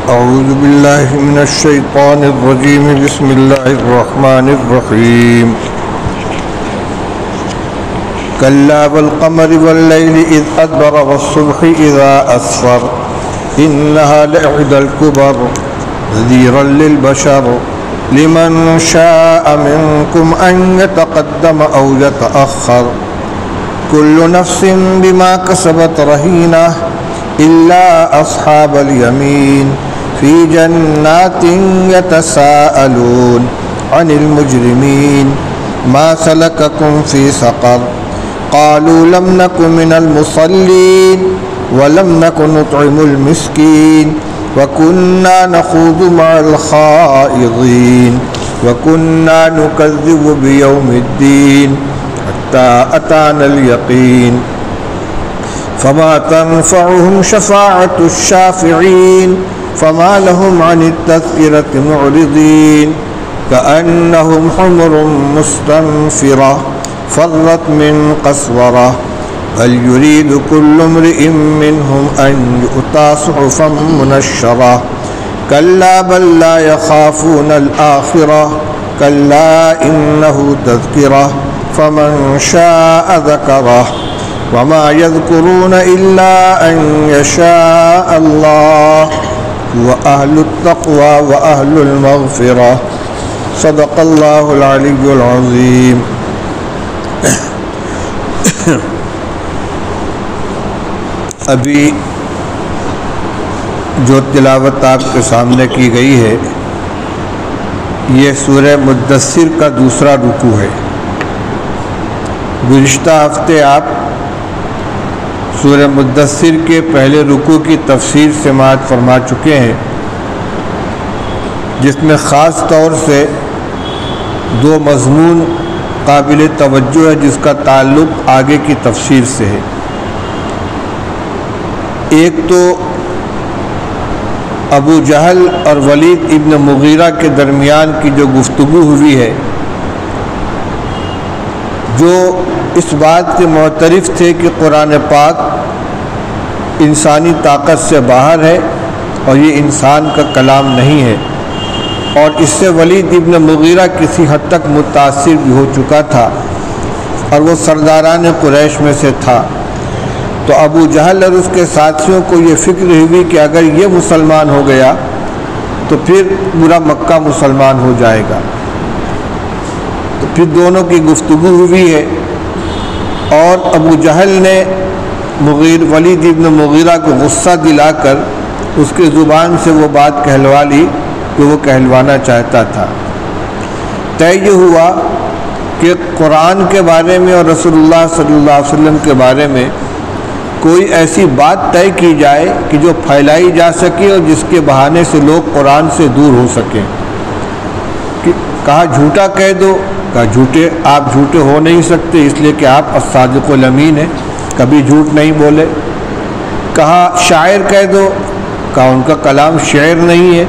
أعوذ بالله من الشيطان الرجيم بسم الله الرحمن الرحيم كلا والقمر والليل إذ أدبر والصبح إذا أسفر إنها لإحدى الكبر نذيرا للبشر لمن شاء منكم أن يتقدم أو يتأخر كل نفس بما كسبت رهينة إلا أصحاب اليمين في جنات يتساءلون عن المجرمين ما سلككم في سقر قالوا لم نكن من المصلين ولم نكن نطعم المسكين وكنا نخوض مع الخائضين وكنا نكذب بيوم الدين حتى أتانا اليقين فما تنفعهم شفاعة الشافعين فما لهم عن التذكرة معرضين كأنهم حمر مستنفرة فرت من قسورة بل يريد كل امرئ منهم أن يؤتى صحفا منشرة كلا بل لا يخافون الآخرة كلا إنه تذكرة فمن شاء ذكره وما يذكرون إلا أن يشاء الله وأهل التقوى وأهل المغفرة صدق الله العلي العظيم. ابھی جو تلاوت آپ کے سامنے کی گئی ہے یہ سورہ مدثر کا دوسرا رکوع ہے. گزشتہ ہفتے آپ سورہ مدثر کے پہلے رکوع کی تفسیر سماعت فرما چکے ہیں جس میں خاص طور سے دو مضمون قابل توجہ ہے جس کا تعلق آگے کی تفسیر سے ہے. ایک تو ابو جہل اور ولید ابن مغیرہ کے درمیان کی جو گفتگو ہوئی ہے جو اس بات کے معترف تھے کہ قرآن پاک انسانی طاقت سے باہر ہے اور یہ انسان کا کلام نہیں ہے، اور اس سے ولید ابن مغیرہ کسی حد تک متاثر بھی ہو چکا تھا اور وہ سرداران قریش میں سے تھا. تو ابو جہل اور اس کے ساتھیوں کو یہ فکر ہوئی کہ اگر یہ مسلمان ہو گیا تو پھر پورا مکہ مسلمان ہو جائے گا. تو پھر دونوں کی گفتگو ہوئی ہے اور ابو جہل نے ولید ابن مغیرہ کو غصہ دلا کر اس کی زبان سے وہ بات کہلوا لی کہ وہ کہلوانا چاہتا تھا. طے یہ ہوا کہ قرآن کے بارے میں اور رسول اللہ صلی اللہ علیہ وسلم کے بارے میں کوئی ایسی بات طے کی جائے کہ جو پھیلائی جا سکے اور جس کے بہانے سے لوگ قرآن سے دور ہو سکیں. کہا جھوٹا کہہ دو، کہا آپ جھوٹے ہو نہیں سکتے اس لیے کہ آپ الصادق الامین ہیں، کبھی جھوٹ نہیں بولے. کہا شاعر کہہ دو، کہا ان کا کلام شعر نہیں ہے.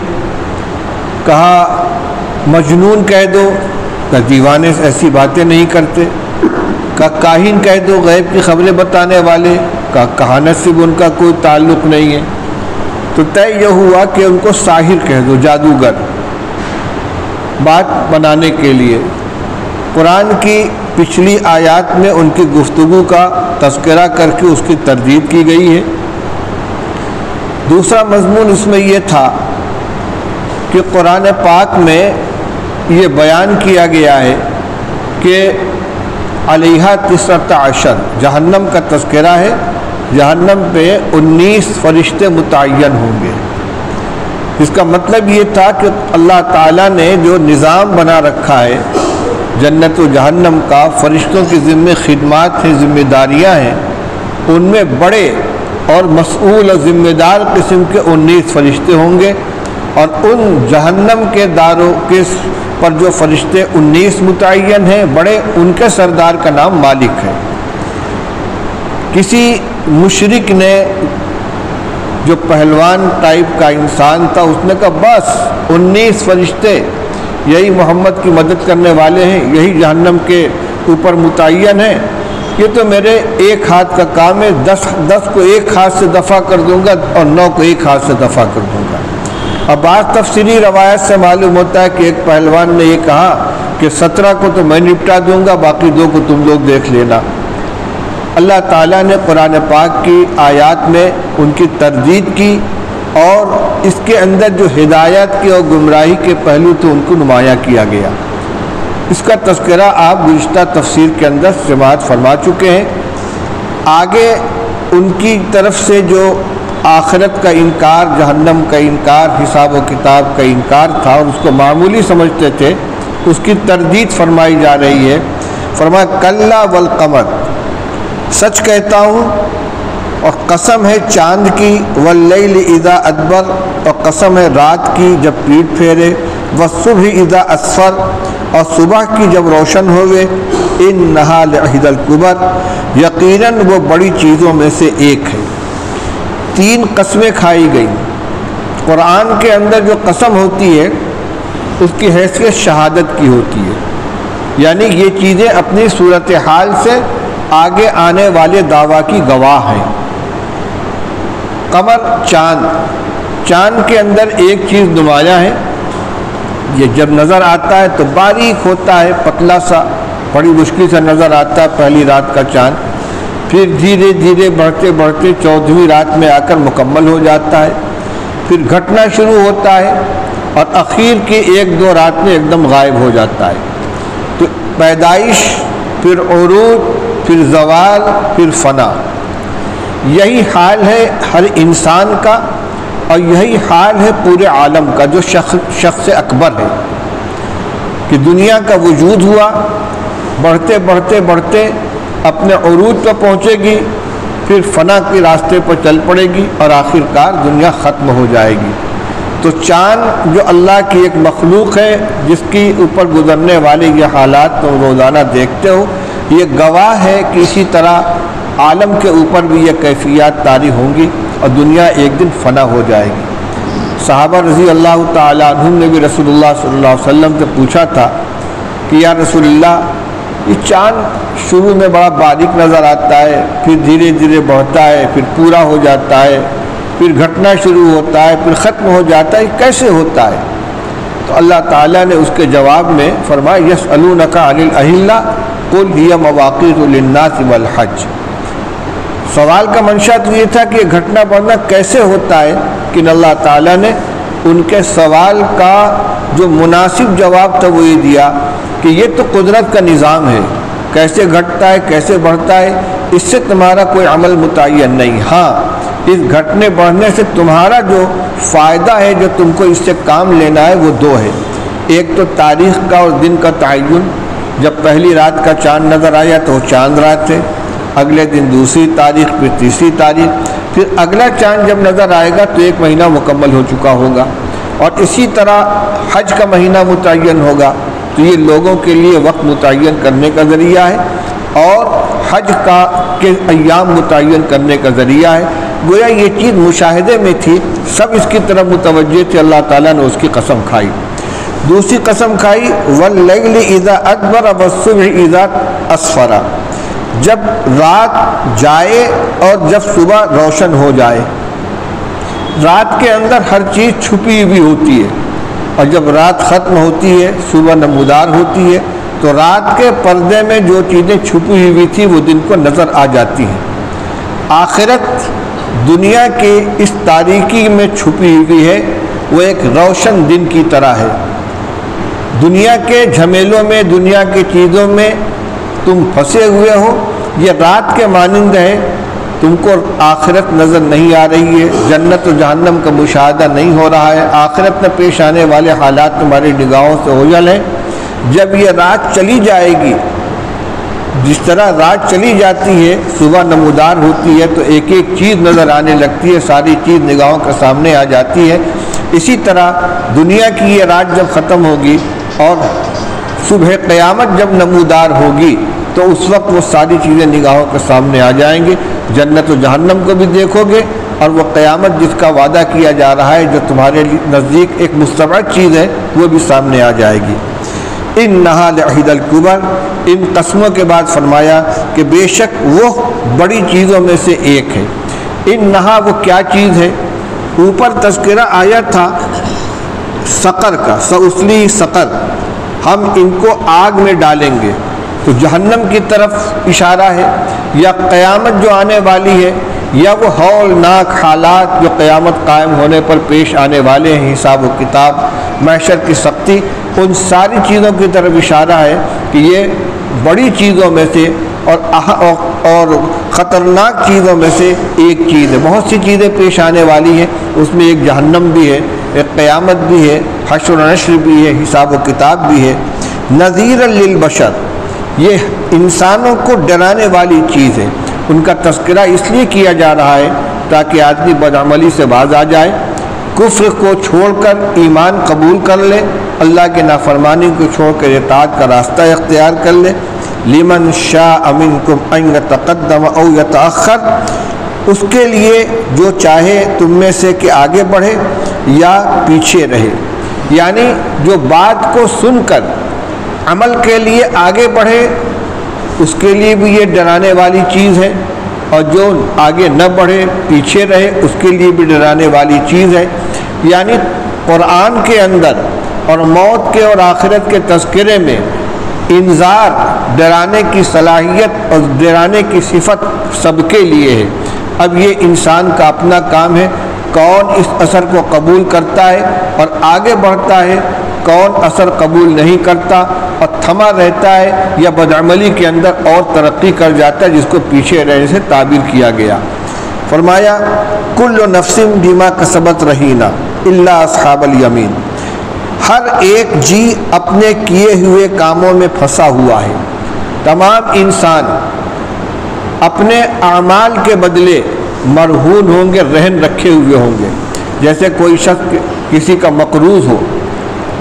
کہا مجنون کہہ دو، کہا دیوانے ایسی باتیں نہیں کرتے. کہا کاہن کہہ دو، غیب کی خبریں بتانے والے، کہا کہانت سے بھی ان کا کوئی تعلق نہیں ہے. تو طے یہ ہوا کہ ان کو ساحر کہہ دو، جادوگر، بات بنانے کے لیے. قرآن کی پچھلی آیات میں ان کی گفتگو کا تذکرہ کر کے اس کی تردید کی گئی ہے. دوسرا مضمون اس میں یہ تھا کہ قرآن پاک میں یہ بیان کیا گیا ہے کہ علیہا 19 جہنم کا تذکرہ ہے. جہنم پہ 19 فرشتے متعین ہوں گے. اس کا مطلب یہ تھا کہ اللہ تعالیٰ نے جو نظام بنا رکھا ہے جنت و جہنم کا، فرشتوں کی ذمہ خدمات ہیں، ذمہ داریاں ہیں، ان میں بڑے اور مسئول اور ذمہ دار قسم کے 19 فرشتے ہوں گے. اور ان جہنم کے داروں کے پر جو فرشتے 19 متعین ہیں بڑے، ان کے سردار کا نام مالک ہے. کسی مشرک نے جو پہلوان ٹائپ کا انسان تھا اس نے کہا بس 19 فرشتے یہی محمد کی مدد کرنے والے ہیں، یہی جہنم کے اوپر متعین ہیں، یہ تو میرے ایک ہاتھ کا کام ہے، 10 کو ایک ہاتھ سے دفع کر دوں گا اور 9 کو ایک ہاتھ سے دفع کر دوں گا. اب بعض تفسیری روایت سے معلوم ہوتا ہے کہ ایک پہلوان نے یہ کہا کہ 17 کو تو میں نپٹا دوں گا، باقی 2 کو تم لوگ دیکھ لینا۔ اللہ تعالیٰ نے قرآن پاک کی آیات میں ان کی تردید کی اور اس کے اندر جو ہدایت کی اور گمراہی کے پہلو تھے ان کو نمایاں کیا گیا۔ اس کا تذکرہ آپ گزشتہ تفسیر کے اندر سماعت فرما چکے ہیں۔ آگے ان کی طرف سے جو آخرت کا انکار، جہنم کا انکار، حساب و کتاب کا انکار تھا اور اس کو معمولی سمجھتے تھے، اس کی تردید فرمائی جا رہی ہے۔ فرمایا کلا والقمر، سچ کہتا ہوں اور قسم ہے چاند کی، واللیل اذا ادبر، اور قسم ہے رات کی جب پیٹ پھیرے، والصبح اذا اسفر، اور صبح کی جب روشن ہوئے، انہا لعہد الکبر، یقیناً وہ بڑی چیزوں میں سے ایک ہے۔ 3 قسمیں کھائی گئیں۔ قرآن کے اندر جو قسم ہوتی ہے اس کی حیثیت شہادت کی ہوتی ہے، یعنی یہ چیزیں اپنی صورتحال سے آگے آنے والے دعویٰ کی گواہ ہیں۔ قمر، چاند کے اندر ایک چیز نمایاں ہے، یہ جب نظر آتا ہے تو باریک ہوتا ہے، پتلا سا، بڑی مشکل سے نظر آتا ہے پہلی رات کا چاند، پھر دھیرے دھیرے بڑھتے بڑھتے 14ویں رات میں آ کر مکمل ہو جاتا ہے، پھر گھٹنا شروع ہوتا ہے اور اخیر کی 1-2 رات میں ایک دم غائب ہو جاتا ہے۔ تو پیدائش، پھر عروج، پھر زوال، پھر فنا، یہی حال ہے ہر انسان کا اور یہی حال ہے پورے عالم کا جو شخص اکبر ہے، کہ دنیا کا وجود ہوا، بڑھتے بڑھتے بڑھتے اپنے عروج پر پہنچے گی، پھر فنا کے راستے پر چل پڑے گی اور آخر کار دنیا ختم ہو جائے گی۔ تو چاند جو اللہ کی ایک مخلوق ہے جس کی اوپر گزرنے والے یہ حالات تم روزانہ دیکھتے ہو، یہ گواہ ہے کہ اسی طرح عالم کے اوپر بھی یہ کیفیات طاری ہوں گی اور دنیا ایک دن فنا ہو جائے گی۔ صحابہ رضی اللہ تعالیٰ عنہم نے بھی رسول اللہ صلی اللہ علیہ وسلم سے پوچھا تھا کہ یا رسول اللہ، یہ چاند شروع میں بڑا باریک نظر آتا ہے، پھر دھیرے دھیرے بڑھتا ہے، پھر پورا ہو جاتا ہے، پھر گھٹنا شروع ہوتا ہے، پھر ختم ہو جاتا ہے، یہ کیسے ہوتا ہے؟ تو اللہ تعالیٰ نے اس کے جواب میں فرمایا یسألونک عن الأہلہ قل ہی مواقیت للناس والحج۔ سوال کا منشا تو یہ تھا کہ یہ گھٹنا بڑھنا کیسے ہوتا ہے، کہ اللہ تعالیٰ نے ان کے سوال کا جو مناسب جواب تھا وہ یہ دیا کہ یہ تو قدرت کا نظام ہے، کیسے گھٹتا ہے کیسے بڑھتا ہے اس سے تمہارا کوئی عمل متعین نہیں۔ ہاں، اس گھٹنے بڑھنے سے تمہارا جو فائدہ ہے، جو تم کو اس سے کام لینا ہے، وہ 2 ہے۔ ایک تو تاریخ کا اور دن کا تعین، جب پہلی رات کا چاند نظر آیا تو وہ چاند رات ہے، اگلے دن دوسری تاریخ، پھر تیسری تاریخ، پھر اگلا چاند جب نظر آئے گا تو 1 مہینہ مکمل ہو چکا ہوگا، اور اسی طرح حج کا مہینہ متعین ہوگا، تو یہ لوگوں کے لیے وقت متعین کرنے کا ذریعہ ہے اور حج کے ایام متعین کرنے کا ذریعہ ہے۔ گویا یہ چیز مشاہدے میں تھی، سب اس کی طرف متوجہ تھے، اللہ تعالیٰ نے اس کی قسم کھائی۔ دوسری قسم کھائی واللیل اذا ادبر والصبح اذا اسفر، جب رات جائے اور جب صبح روشن ہو جائے۔ رات کے اندر ہر چیز چھپی ہوئی ہوتی ہے، اور جب رات ختم ہوتی ہے، صبح نمودار ہوتی ہے، تو رات کے پردے میں جو چیزیں چھپی ہوئی تھی وہ دن کو نظر آ جاتی ہیں۔ آخرت دنیا کے اس تاریکی میں چھپی ہوئی ہے، وہ ایک روشن دن کی طرح ہے۔ دنیا کے جھمیلوں میں، دنیا کی چیزوں میں تم پھنسے ہوئے ہو، یہ رات کے مانند ہے، تم کو آخرت نظر نہیں آ رہی ہے، جنت و جہنم کا مشاہدہ نہیں ہو رہا ہے، آخرت میں پیش آنے والے حالات تمہاری نگاہوں سے اوجھل ہیں۔ جب یہ رات چلی جائے گی، جس طرح رات چلی جاتی ہے، صبح نمودار ہوتی ہے تو ایک ایک چیز نظر آنے لگتی ہے، ساری چیز نگاہوں کے سامنے آ جاتی ہے، اسی طرح دنیا کی یہ رات جب ختم ہوگی اور صبح قیامت جب نمودار ہوگی تو اس وقت وہ ساری چیزیں نگاہوں کے سامنے آ جائیں گی، جنت و جہنم کو بھی دیکھو گے اور وہ قیامت جس کا وعدہ کیا جا رہا ہے، جو تمہارے نزدیک ایک مستبعد چیز ہے، وہ بھی سامنے آ جائے گی۔ انہا لعہد الکبر، ان قسموں کے بعد فرمایا کہ بے شک وہ بڑی چیزوں میں سے ایک ہے۔ انہا وہ کیا چیز ہے؟ اوپر تذکرہ آیا تھا سقر کا، سأصلی سقر، ہم ان کو آگ میں ڈالیں گے، تو جہنم کی طرف اشارہ ہے، یا قیامت جو آنے والی ہے، یا وہ ہولناک حالات جو قیامت قائم ہونے پر پیش آنے والے ہیں، حساب و کتاب، محشر کی سختی، ان ساری چیزوں کی طرف اشارہ ہے کہ یہ بڑی چیزوں میں سے اور خطرناک چیزوں میں سے ایک چیز ہے۔ بہت سی چیزیں پیش آنے والی ہیں، اس میں ایک جہنم بھی ہے، ایک قیامت بھی ہے، حشر و نشر بھی ہے، حساب و کتاب بھی ہے۔ نذیر للبشر، یہ انسانوں کو ڈرانے والی چیز ہے، ان کا تذکرہ اس لیے کیا جا رہا ہے تاکہ آدمی بدعملی سے باز آ جائے، کفر کو چھوڑ کر ایمان قبول کر لے، اللہ کے نافرمانی کو چھوڑ کر اطاعت کا راستہ اختیار کر لے۔ لمن شاء منکم ان یتقدم او یتأخر، اس کے لیے جو چاہے تم میں سے کہ آگے بڑھے یا پیچھے رہے، یعنی جو بات کو سن کر عمل کے لیے آگے بڑھے اس کے لیے بھی یہ ڈرانے والی چیز ہے، اور جو آگے نہ بڑھے پیچھے رہے اس کے لیے بھی ڈرانے والی چیز ہے۔ یعنی قرآن کے اندر اور موت کے اور آخرت کے تذکرے میں انذار، ڈرانے کی صلاحیت اور ڈرانے کی صفت سب کے لیے ہے۔ اب یہ انسان کا اپنا کام ہے، کون اس اثر کو قبول کرتا ہے اور آگے بڑھتا ہے، کون اثر قبول نہیں کرتا اور تھما رہتا ہے یا بدعملی کے اندر اور ترقی کر جاتا ہے، جس کو پیچھے رہنے سے تعبیر کیا گیا۔ فرمایا کل نفس بما کسبت رہینہ الا اصحاب الیمین، ہر ایک جی اپنے کیے ہوئے کاموں میں پھنسا ہوا ہے۔ تمام انسان اپنے اعمال کے بدلے مرہون ہوں گے، رہن رکھے ہوئے ہوں گے۔ جیسے کوئی شخص کسی کا مقروض ہو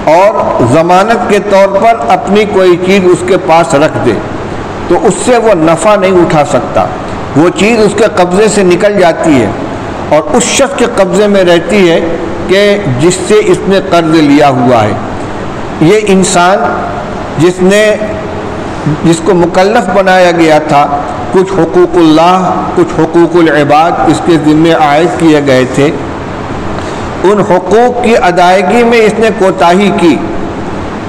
اور ضمانت کے طور پر اپنی کوئی چیز اس کے پاس رکھ دے تو اس سے وہ نفع نہیں اٹھا سکتا، وہ چیز اس کے قبضے سے نکل جاتی ہے اور اس شخص کے قبضے میں رہتی ہے کہ جس سے اس نے قرض لیا ہوا ہے۔ یہ انسان جس کو مکلف بنایا گیا تھا، کچھ حقوق اللہ کچھ حقوق العباد اس کے ذمے عائد کیے گئے تھے، ان حقوق کی ادائیگی میں اس نے کوتاہی کی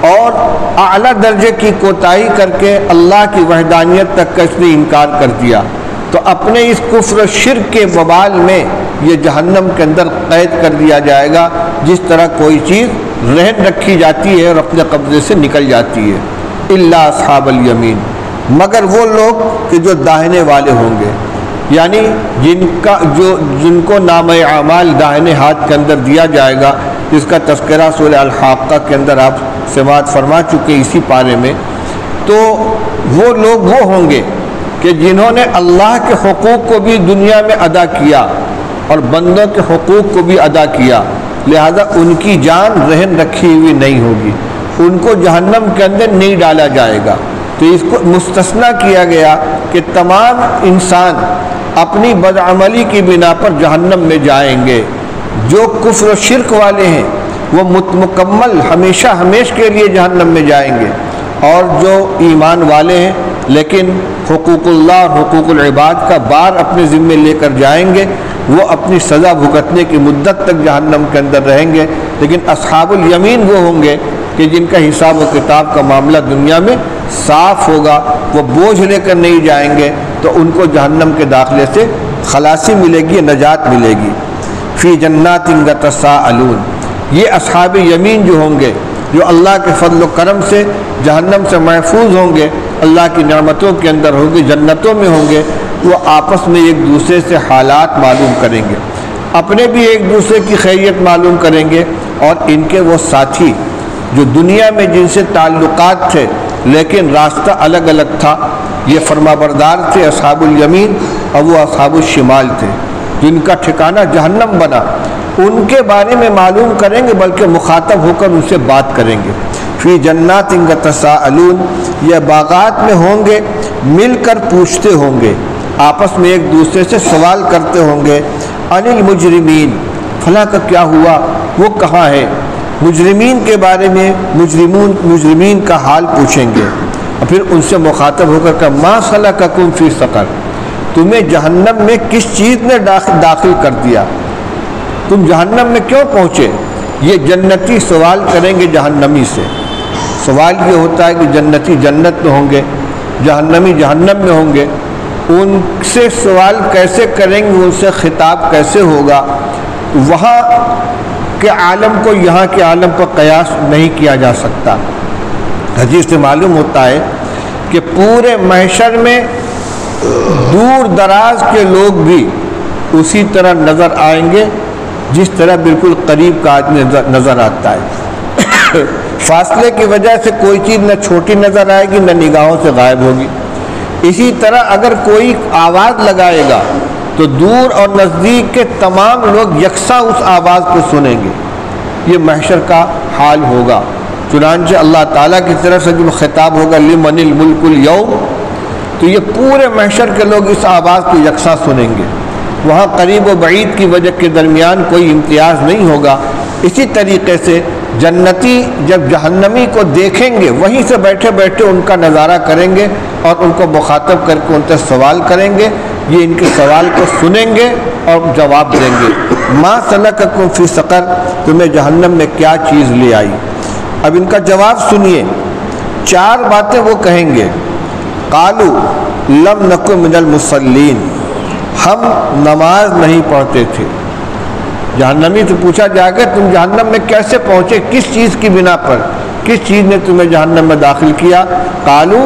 اور اعلیٰ درجے کی کوتاہی کر کے اللہ کی وحدانیت تک کا اس نے انکار کر دیا، تو اپنے اس کفر و شرک کے وبال میں یہ جہنم کے اندر قید کر دیا جائے گا، جس طرح کوئی چیز رہن رکھی جاتی ہے اور اپنے قبضے سے نکل جاتی ہے۔ الا اصحاب الیمین، مگر وہ لوگ کہ جو داہنے والے ہوں گے، یعنی جن کو نامہ اعمال داہنے ہاتھ کے اندر دیا جائے گا، جس کا تذکرہ سورہ الحاقہ کے اندر آپ سماعت فرما چکے اسی پارے میں، تو وہ لوگ وہ ہوں گے کہ جنہوں نے اللہ کے حقوق کو بھی دنیا میں ادا کیا اور بندوں کے حقوق کو بھی ادا کیا، لہذا ان کی جان رہن رکھی ہوئی نہیں ہوگی، ان کو جہنم کے اندر نہیں ڈالا جائے گا۔ تو اس کو مستثنیٰ کیا گیا کہ تمام انسان اپنی بدعملی کی بنا پر جہنم میں جائیں گے۔ جو کفر و شرک والے ہیں وہ مکمل ہمیشہ ہمیش کے لیے جہنم میں جائیں گے، اور جو ایمان والے ہیں لیکن حقوق اللہ اور حقوق العباد کا بار اپنے ذمے لے کر جائیں گے، وہ اپنی سزا بھگتنے کی مدت تک جہنم کے اندر رہیں گے۔ لیکن اصحاب الیمین وہ ہوں گے کہ جن کا حساب و کتاب کا معاملہ دنیا میں صاف ہوگا، وہ بوجھ لے کر نہیں جائیں گے، تو ان کو جہنم کے داخلے سے خلاصی ملے گی، نجات ملے گی۔ فی جنات یتساءلون، یہ اصحاب یمین جو ہوں گے، جو اللہ کے فضل و کرم سے جہنم سے محفوظ ہوں گے، اللہ کی نعمتوں کے اندر ہوں گے، جنتوں میں ہوں گے، وہ آپس میں ایک دوسرے سے حالات معلوم کریں گے، اپنے بھی ایک دوسرے کی خیریت معلوم کریں گے، اور ان کے وہ ساتھی جو دنیا میں جن سے تعلقات تھے لیکن راستہ الگ الگ تھا، یہ فرما بردار تھے اصحاب الیمین، اور وہ اصحاب الشمال تھے جن کا ٹھکانہ جہنم بنا، ان کے بارے میں معلوم کریں گے، بلکہ مخاطب ہو کر ان سے بات کریں گے۔ فی جنات یتساءلون، یہ باغات میں ہوں گے، مل کر پوچھتے ہوں گے، آپس میں ایک دوسرے سے سوال کرتے ہوں گے، عن المجرمین، فلاں کا کیا ہوا، وہ کہاں ہے، مجرمین کے بارے میں مجرمین کا حال پوچھیں گے، اور پھر ان سے مخاطب ہو کر کہ ما سلککم فی سقر، تمہیں جہنم میں کس چیز نے داخل کر دیا، تم جہنم میں کیوں پہنچے، یہ جنتی سوال کریں گے جہنمی سے. سوال یہ ہوتا ہے کہ جنتی جنت میں ہوں گے، جہنمی جہنم میں ہوں گے، ان سے سوال کیسے کریں گے، ان سے خطاب کیسے ہوگا. وہاں کے عالم کو یہاں کے عالم پر قیاس نہیں کیا جا سکتا. حدیث سے معلوم ہوتا ہے کہ پورے محشر میں دور دراز کے لوگ بھی اسی طرح نظر آئیں گے جس طرح بالکل قریب کا آدمی نظر آتا ہے. فاصلے کی وجہ سے کوئی چیز نہ چھوٹی نظر آئے گی نہ نگاہوں سے غائب ہوگی. اسی طرح اگر کوئی آواز لگائے گا تو دور اور نزدیک کے تمام لوگ یکساں اس آواز کو سنیں گے. یہ محشر کا حال ہوگا. چنانچہ اللہ تعالیٰ کی طرف سے جب خطاب ہوگا لمن الملک اليوم، تو یہ پورے محشر کے لوگ اس آواز کو یکساں سنیں گے. وہاں قریب و بعید کی وجہ کے درمیان کوئی امتیاز نہیں ہوگا. اسی طریقے سے جنتی جب جہنمی کو دیکھیں گے وہیں سے بیٹھے بیٹھے ان کا نظارہ کریں گے اور ان کو مخاطب کر کے ان سے سوال کریں گے. یہ ان کے سوال کو سنیں گے اور جواب دیں گے. ما سلککم فی سقر، تمہیں جہنم میں کیا چیز لے آئی. اب ان کا جواب سنیے. 4 باتیں وہ کہیں گے. قالوا لم نکن من المصلین، ہم نماز نہیں پڑھتے تھے. جہنمی سے پوچھا جائے گا تم جہنم میں کیسے پہنچے، کس چیز کی بنا پر، کس چیز نے تمہیں جہنم میں داخل کیا. قالوا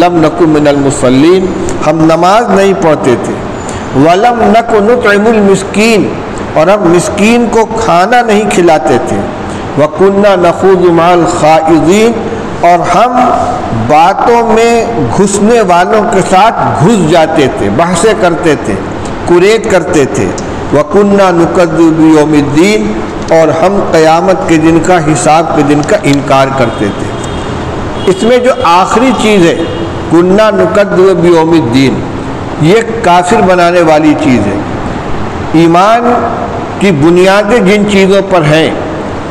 لم نکن من المصلین، ہم نماز نہیں پڑھتے تھے. ولم نکن نطعم المسکین، اور ہم مسکین کو کھانا نہیں کھلاتے تھے. وَكُنَّا نَخُوضُ مَعَ الْخَائِضِينَ، اور ہم باتوں میں گھسنے والوں کے ساتھ گھس جاتے تھے، بحثیں کرتے تھے، کریت کرتے تھے. وَكُنَّا نُكَذِّبُ بِيَوْمِ الدِّينِ، اور ہم قیامت کے دن کا، حساب کے دن کا انکار کرتے تھے. اس میں جو آخری چیز ہے كُنَّا نُكَذِّبُ بِيَوْمِ الدِّينِ، یہ کافر بنانے والی چیز ہے. ایمان کی بنیادیں جن چیزوں پر ہیں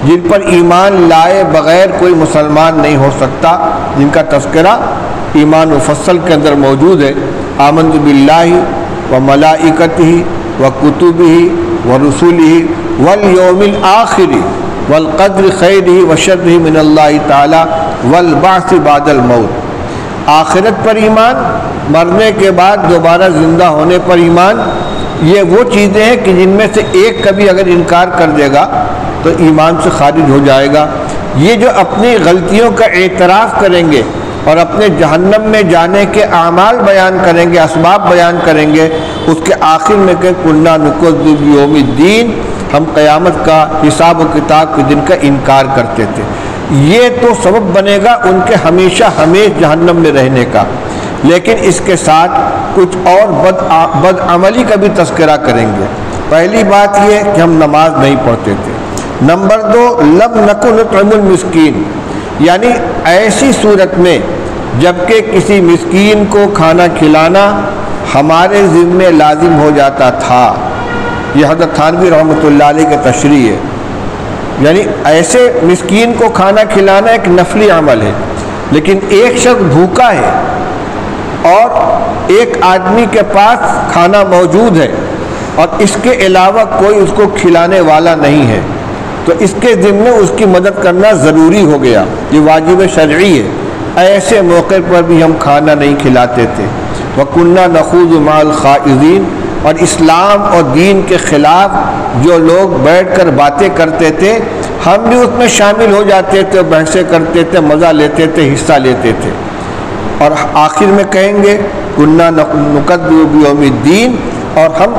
جن پر ایمان لائے بغیر کوئی مسلمان نہیں ہو سکتا، جن کا تذکرہ ایمان مفصل کے اندر موجود ہے. آمنت باللہ و ملائکتہ و کتبہ و رسولہ والیوم الآخر والقدر خیرہ و شرہ من اللہ تعالی والبعث بعد الموت. آخرت پر ایمان، مرنے کے بعد دوبارہ زندہ ہونے پر ایمان، یہ وہ چیزیں ہیں کہ جن میں سے ایک کبھی اگر انکار کر دے گا تو ایمان سے خارج ہو جائے گا. یہ جو اپنی غلطیوں کا اعتراف کریں گے اور اپنے جہنم میں جانے کے اعمال بیان کریں گے، اسباب بیان کریں گے، اس کے آخر میں کہ کُنَّا نُكَذِّبُ بِيَوْمِ الدِّينِ، ہم قیامت کا، حساب و کتاب کے دن کا انکار کرتے تھے. یہ تو سبب بنے گا ان کے ہمیشہ ہمیشہ جہنم میں رہنے کا. لیکن اس کے ساتھ کچھ اور بد عملی کا بھی تذکرہ کریں گے. پہلی بات یہ کہ ہم نماز نہیں پڑھتے تھے. نمبر 2 لم نکن نطعم المسکین، یعنی ایسی صورت میں جبکہ کسی مسکین کو کھانا کھلانا ہمارے ذمے لازم ہو جاتا تھا. یہ حضرت تھانوی رحمۃ اللہ علیہ کے تشریح ہے. یعنی ایسے مسکین کو کھانا کھلانا ایک نفلی عمل ہے، لیکن ایک شخص بھوکا ہے اور ایک آدمی کے پاس کھانا موجود ہے اور اس کے علاوہ کوئی اس کو کھلانے والا نہیں ہے، تو اس کے ذمے اس کی مدد کرنا ضروری ہو گیا. یہ واجب شرعی ہے. ایسے موقع پر بھی ہم کھانا نہیں کھلاتے تھے. وَكُنَّا نَخُوضُ مَعَ الْخَائِضِينَ، اور اسلام اور دین کے خلاف جو لوگ بیٹھ کر باتیں کرتے تھے ہم بھی اس میں شامل ہو جاتے تھے، بحثیں کرتے تھے، مزہ لیتے تھے، حصہ لیتے تھے. اور آخر میں کہیں گے کُنَّا نُكَذِّبُ بِيَوْمِ الدِّينِ، اور ہم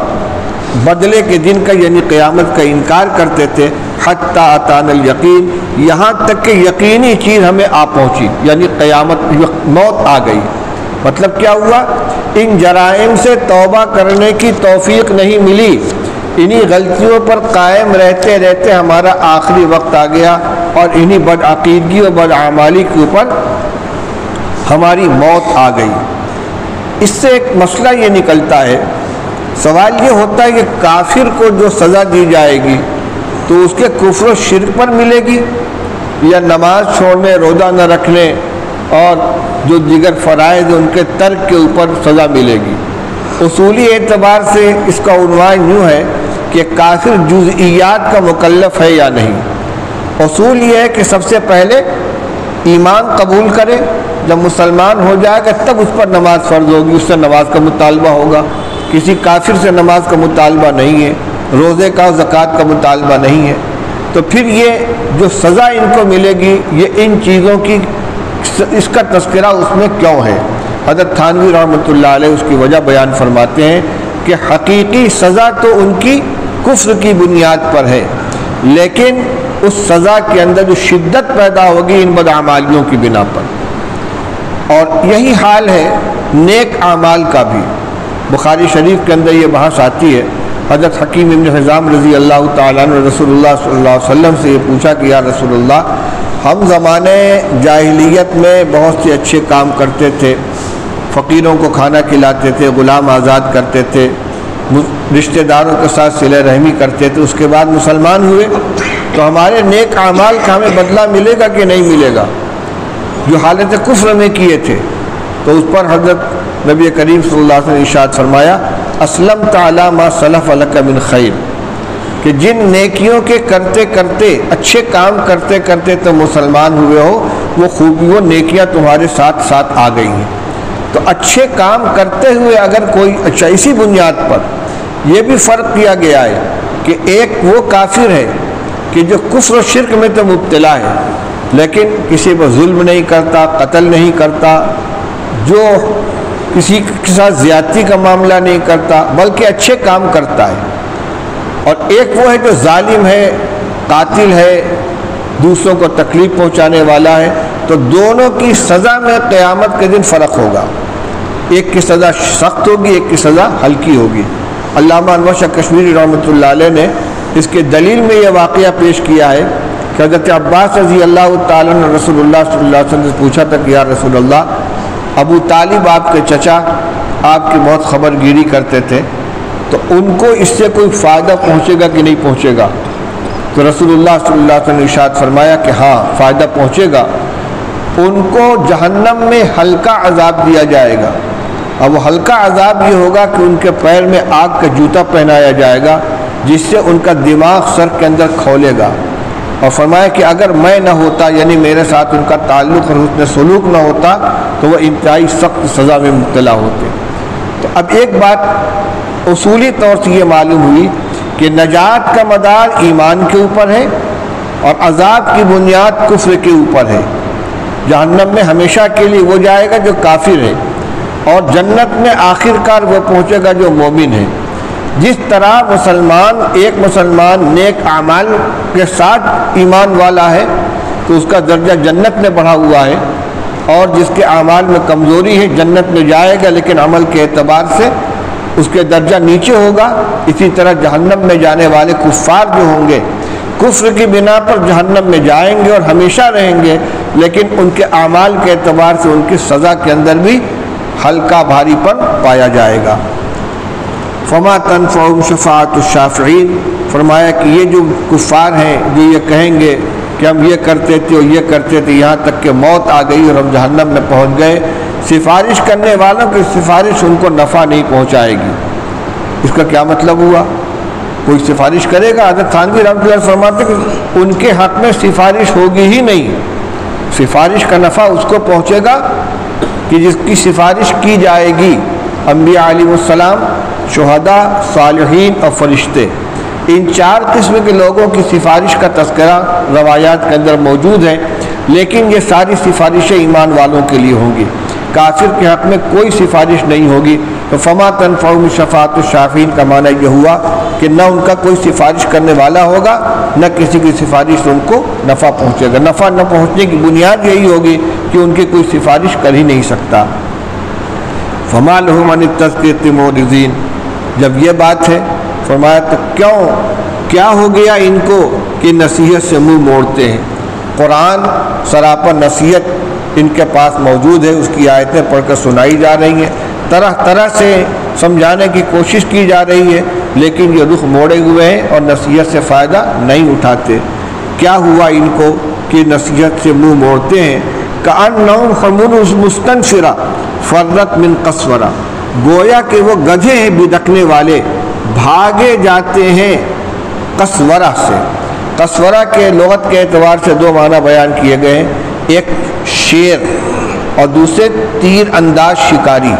بدلے کے دن کا یعنی قیامت کا انکار کرتے تھے. حتیٰ اتانا الیقین، یہاں تک کہ یقینی چیز ہمیں آ پہنچی، یعنی قیامت، موت آ گئی. مطلب کیا ہوا؟ ان جرائم سے توبہ کرنے کی توفیق نہیں ملی، انہی غلطیوں پر قائم رہتے رہتے ہمارا آخری وقت آ گیا اور انہی بدعقیدگی اور بدعمالی کے اوپر ہماری موت آ گئی. اس سے ایک مسئلہ یہ نکلتا ہے، سوال یہ ہوتا ہے کہ کافر کو جو سزا دی جائے گی تو اس کے کفر و شرک پر ملے گی یا نماز چھوڑنے، روزہ نہ رکھنے اور جو دیگر فرائض ان کے ترک کے اوپر سزا ملے گی؟ اصولی اعتبار سے اس کا عنوان یوں ہے کہ کافر جزئیات کا مکلف ہے یا نہیں. اصول یہ ہے کہ سب سے پہلے ایمان قبول کرے، جب مسلمان ہو جائے گا تب اس پر نماز فرض ہوگی، اس سے نماز کا مطالبہ ہوگا، کسی کافر سے نماز کا مطالبہ نہیں ہے، روزے کا زکوٰۃ کا مطالبہ نہیں ہے۔ تو پھر یہ جو سزا ان کو ملے گی، یہ ان چیزوں کی اس کا تذکرہ اس میں کیوں ہے؟ حضرت تھانوی رحمۃ اللہ علیہ اس کی وجہ بیان فرماتے ہیں کہ حقیقی سزا تو ان کی کفر کی بنیاد پر ہے، لیکن اس سزا کے اندر جو شدت پیدا ہوگی ان بدعمالیوں کی بنا پر، اور یہی حال ہے نیک اعمال کا بھی۔ بخاری شریف کے اندر یہ بحث آتی ہے، حضرت حکیم ابن حزام رضی اللہ تعالیٰ عنہ رسول اللہ صلی اللہ علیہ وسلم سے یہ پوچھا کہ یا رسول اللہ، ہم زمانے جاہلیت میں بہت سے اچھے کام کرتے تھے، فقیروں کو کھانا کھلاتے تھے، غلام آزاد کرتے تھے، رشتہ داروں کے ساتھ صلہ رحمی کرتے تھے، اس کے بعد مسلمان ہوئے تو ہمارے نیک اعمال کا ہمیں بدلہ ملے گا کہ نہیں ملے گا جو حالت کفر میں کیے تھے؟ تو اس پر حضرت نبی کریم صلی اللہ علیہ وسلم نے ارشاد فرمایا اسلمت علی ما سلف لک من خیر، کہ جن نیکیوں کے کرتے کرتے، اچھے کام کرتے کرتے تم مسلمان ہوئے ہو، وہ خوبی وہ نیکیاں تمہارے ساتھ ساتھ آ گئی ہیں۔ تو اچھے کام کرتے ہوئے اگر کوئی اچھا، اسی بنیاد پر یہ بھی فرق کیا گیا ہے کہ ایک وہ کافر ہے کہ جو کفر و شرک میں تو مبتلا ہے لیکن کسی پر ظلم نہیں کرتا، قتل نہیں کرتا، جو کسی کے ساتھ زیادتی کا معاملہ نہیں کرتا بلکہ اچھے کام کرتا ہے، اور ایک وہ ہے جو ظالم ہے، قاتل ہے، دوسروں کو تکلیف پہنچانے والا ہے۔ تو دونوں کی سزا میں قیامت کے دن فرق ہوگا، ایک کی سزا سخت ہوگی، ایک کی سزا ہلکی ہوگی۔ علامہ انور شاہ کشمیری رحمۃ اللہ علیہ نے اس کے دلیل میں یہ واقعہ پیش کیا ہے کہ حضرت عباس رضی اللہ تعالیٰ نے رسول اللہ صلی اللہ علیہ وسلم سے پوچھا تھا کہ یا رسول اللہ، ابو طالب آپ کے چچا آپ کی بہت خبر گیری کرتے تھے، تو ان کو اس سے کوئی فائدہ پہنچے گا کہ نہیں پہنچے گا؟ تو رسول اللہ صلی اللہ علیہ وسلم نے ارشاد فرمایا کہ ہاں فائدہ پہنچے گا، ان کو جہنم میں ہلکا عذاب دیا جائے گا، اور وہ ہلکا عذاب یہ ہوگا کہ ان کے پیر میں آگ کا جوتا پہنایا جائے گا جس سے ان کا دماغ سر کے اندر کھولے گا، اور فرمایا کہ اگر میں نہ ہوتا، یعنی میرے ساتھ ان کا تعلق اور حسن سلوک نہ ہوتا تو وہ انتہائی سخت سزا میں مبتلا ہوتے۔ تو اب ایک بات اصولی طور سے یہ معلوم ہوئی کہ نجات کا مدار ایمان کے اوپر ہے اور عذاب کی بنیاد کفر کے اوپر ہے۔ جہنم میں ہمیشہ کے لیے وہ جائے گا جو کافر ہے، اور جنت میں آخر کار وہ پہنچے گا جو مومن ہے۔ جس طرح ایک مسلمان نیک اعمال کے ساتھ ایمان والا ہے تو اس کا درجہ جنت میں بڑھا ہوا ہے، اور جس کے اعمال میں کمزوری ہے جنت میں جائے گا لیکن عمل کے اعتبار سے اس کے درجہ نیچے ہوگا۔ اسی طرح جہنم میں جانے والے کفار جو ہوں گے کفر کی بنا پر جہنم میں جائیں گے اور ہمیشہ رہیں گے، لیکن ان کے اعمال کے اعتبار سے ان کی سزا کے اندر بھی ہلکا بھاری پن پایا جائے گا۔ فما تنفعهم شفاعت الشافعین، فرمایا کہ یہ جو کفار ہیں جو یہ کہیں گے کہ ہم یہ کرتے تھے اور یہ کرتے تھے یہاں تک کہ موت آ گئی اور ہم جہنم میں پہنچ گئے، سفارش کرنے والوں کی سفارش ان کو نفع نہیں پہنچائے گی۔ اس کا کیا مطلب ہوا؟ کوئی سفارش کرے گا؟ حضرت تھانوی رحمۃ اللہ علیہ فرماتے کہ ان کے حق میں سفارش ہوگی ہی نہیں۔ سفارش کا نفع اس کو پہنچے گا کہ جس کی سفارش کی جائے گی، انبیاء علیہ السلام، شہداء، صالحین اور فرشتے، ان چار قسم کے لوگوں کی سفارش کا تذکرہ روایات کے اندر موجود ہے، لیکن یہ ساری سفارشیں ایمان والوں کے لیے ہوں گی، کافر کے حق میں کوئی سفارش نہیں ہوگی۔ تو فما تنفعهم شفاعت الشافعین کا معنی یہ ہوا کہ نہ ان کا کوئی سفارش کرنے والا ہوگا، نہ کسی کی سفارش سے ان کو نفع پہنچے گا۔ نفع نہ پہنچنے کی بنیاد یہی ہوگی کہ ان کی کوئی سفارش کر ہی نہیں سکتا۔ فما لهم عن التذکرۃ معرضین، جب یہ بات ہے فرمایا تو کیا ہو گیا ان کو کہ نصیحت سے منہ موڑتے ہیں؟ قرآن سراپا نصیحت ان کے پاس موجود ہے، اس کی آیتیں پڑھ کر سنائی جا رہی ہیں، طرح طرح سے سمجھانے کی کوشش کی جا رہی ہے، لیکن یہ رخ موڑے ہوئے ہیں اور نصیحت سے فائدہ نہیں اٹھاتے۔ کیا ہوا ان کو کہ نصیحت سے منہ موڑتے ہیں؟ کأنہم حمر مستنفرہ فرت من قسورہ، گویا کہ وہ گدھے ہیں بدکنے والے، بھاگے جاتے ہیں قسورہ سے۔ قسورہ کے لغت کے اعتبار سے دو معنی بیان کیے گئے ہیں، ایک شیر اور دوسرے تیر انداز شکاری۔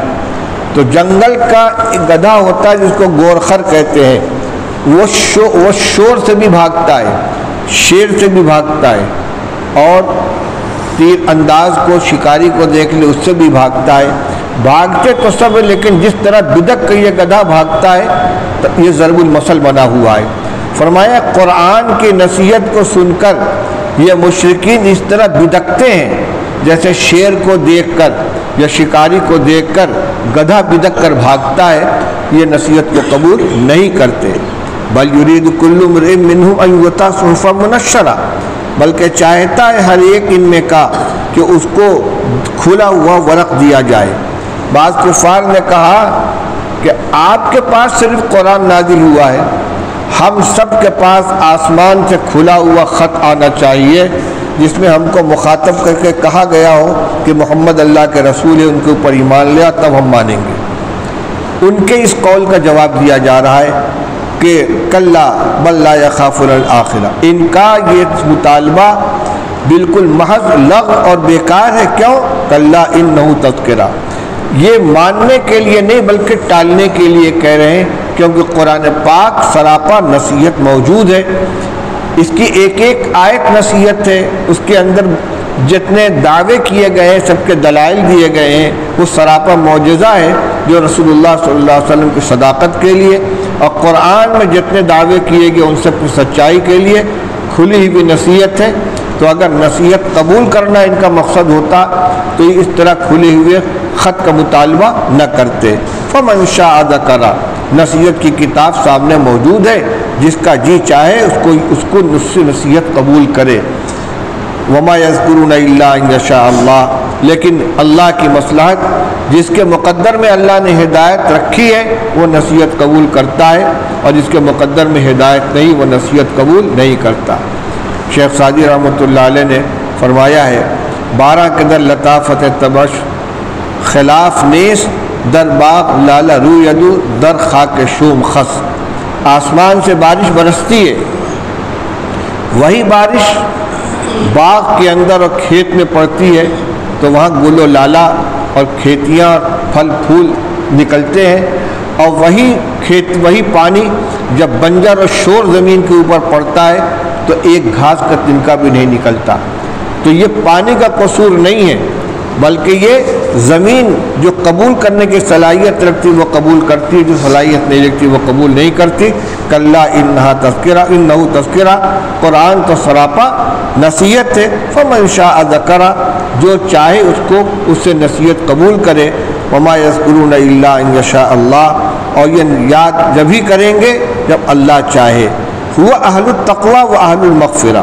تو جنگل کا ایک گدھا ہوتا ہے جس کو گورخر کہتے ہیں، وہ شور سے بھی بھاگتا ہے، شیر سے بھی بھاگتا ہے، اور تیر انداز کو شکاری کو دیکھ لے اس سے بھی بھاگتا ہے۔ بھاگتے تو سب ہے، لیکن جس طرح بدک کے یہ گدھا بھاگتا ہے تو یہ ضرب المثل بنا ہوا ہے۔ فرمایا قرآن کی نصیحت کو سن کر یہ مشرکین اس طرح بدکتے ہیں جیسے شیر کو دیکھ کر یا شکاری کو دیکھ کر گدھا بدک کر بھاگتا ہے، یہ نصیحت کو قبول نہیں کرتے۔ بل یرید کل امرئ منہم ان یؤتى صحفا منشرہ، بلکہ چاہتا ہے ہر ایک ان میں کا کہ اس کو کھلا ہوا ورق دیا جائے۔ بعض کفار نے کہا کہ آپ کے پاس صرف قرآن نازل ہوا ہے، ہم سب کے پاس آسمان سے کھلا ہوا خط آنا چاہیے جس میں ہم کو مخاطب کر کے کہا گیا ہو کہ محمد اللہ کے رسول ہے، ان کے اوپر ایمان لیا تب ہم مانیں گے۔ ان کے اس قول کا جواب دیا جا رہا ہے کہ کلا بل لا یخافون الآخرہ، ان کا یہ مطالبہ بالکل محض لغو اور بیکار ہے۔ کیوں؟ کلا انہ تذکرہ، یہ ماننے کے لیے نہیں بلکہ ٹالنے کے لیے کہہ رہے ہیں، کیونکہ قرآن پاک سراپا نصیحت موجود ہے، اس کی ایک ایک آیت نصیحت ہے، اس کے اندر جتنے دعوے کیے گئے ہیں سب کے دلائل دیے گئے ہیں، وہ سراپا معجزہ ہے جو رسول اللہ صلی اللہ علیہ وسلم کی صداقت کے لیے، اور قرآن میں جتنے دعوے کیے گئے ان سب کی سچائی کے لیے کھلی ہوئی نصیحت ہے۔ تو اگر نصیحت قبول کرنا ان کا مقصد ہوتا تو یہ اس طرح کھلے ہوئے خط کا مطالبہ نہ کرتے۔ فمن شاء ذکر، نصیحت کی کتاب سامنے موجود ہے، جس کا جی چاہے اس کو نصیحت قبول کرے۔ وما یذکرون الا ان یشاء اللہ، لیکن اللہ کی مصلحت جس کے مقدر میں اللہ نے ہدایت رکھی ہے وہ نصیحت قبول کرتا ہے، اور جس کے مقدر میں ہدایت نہیں وہ نصیحت قبول نہیں کرتا۔ شیخ سعدی رحمۃ اللہ علیہ نے فرمایا ہے 12 کے در لطافت تبش خلاف نیس در باغ لالا رو یدو در خاک شوم خس، آسمان سے بارش برستی ہے، وہی بارش باغ کے اندر اور کھیت میں پڑتی ہے تو وہاں گل و لالا اور کھیتیاں پھل پھول نکلتے ہیں، اور وہی پانی جب بنجر اور شور زمین کے اوپر پڑتا ہے تو ایک گھاس کا تنکا بھی نہیں نکلتا۔ تو یہ پانی کا قصور نہیں ہے، بلکہ یہ زمین جو قبول کرنے کی صلاحیت رکھتی وہ قبول کرتی ہے، جو صلاحیت نہیں رکھتی وہ قبول نہیں کرتی۔ کلا انہا تذکرہ، انہ تذکرہ، قرآن تو سراپا نصیحت ہے۔ فمن شاء ذکر، جو چاہے اس کو اس سے نصیحت قبول کرے۔ وما یذکرون الا ان یشاء اللہ، اور یہ یاد جبھی کریں گے جب اللہ چاہے۔ ہوا اہل التقوی و اہل المغفرہ،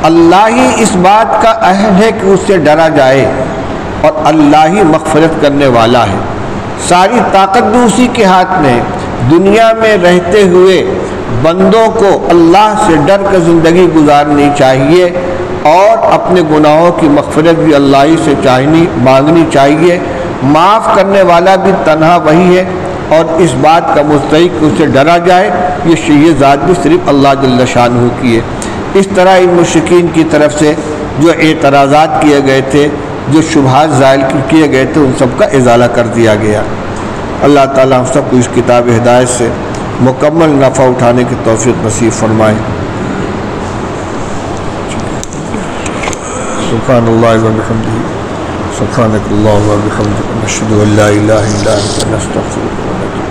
اللہ ہی اس بات کا اہل ہے کہ اس سے ڈرا جائے، اور اللہ ہی مغفرت کرنے والا ہے۔ ساری طاقت بھی اسی کے ہاتھ میں ہے۔ دنیا میں رہتے ہوئے بندوں کو اللہ سے ڈر کر زندگی گزارنی چاہیے، اور اپنے گناہوں کی مغفرت بھی اللہ ہی سے مانگنی چاہیے۔ معاف کرنے والا بھی تنہا وہی ہے، اور اس بات کا مستحق کہ اسے ڈرا جائے یہ ذات بھی صرف اللہ جل شانہ کی ہے۔ اس طرح ان مشرکین کی طرف سے جو اعتراضات کیے گئے تھے، جو شبہات زائل کیے گئے تھے، ان سب کا ازالہ کر دیا گیا۔ اللہ تعالیٰ ہم سب کو اس کتاب ہدایت سے مکمل نفع اٹھانے کی توفیق نصیب فرمائے۔ سبحان اللہ و بحمدہ، سبحانک اللہم و بحمدک، نشہد ان لا الہ الا انت، نستغفرک و نتوب۔